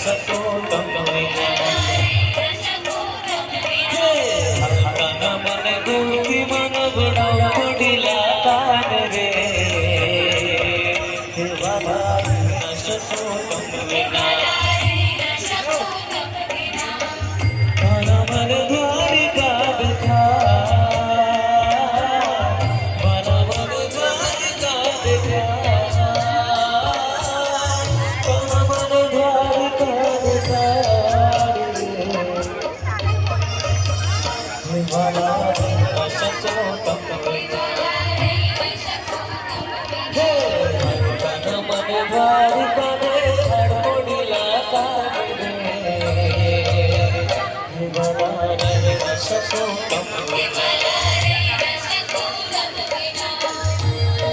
सतो तमैया तन मन दुखी मन बड़ा पड़िला कान रे बाबा सतो तमैया तन मन द्वारिका देखा मन मन द्वारिका देखा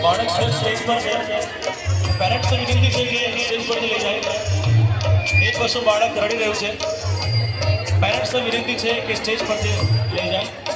बाळक स्टेज पर છે પેરેન્ટ્સ વિનંતી છે કે સ્ટેજ પર લઈ જાય એક વર્ષનું બાળક રડી રહ્યું છે પેરેન્ટ્સ વિનંતી છે કે સ્ટેજ પર લઈ જાય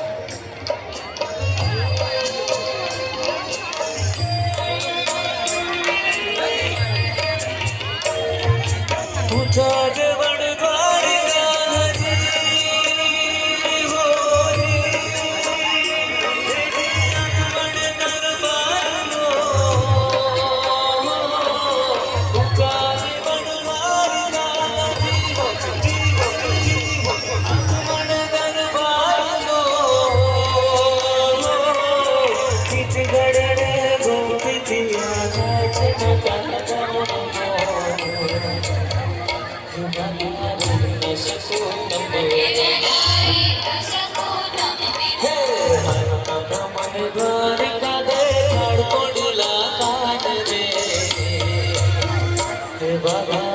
Baba,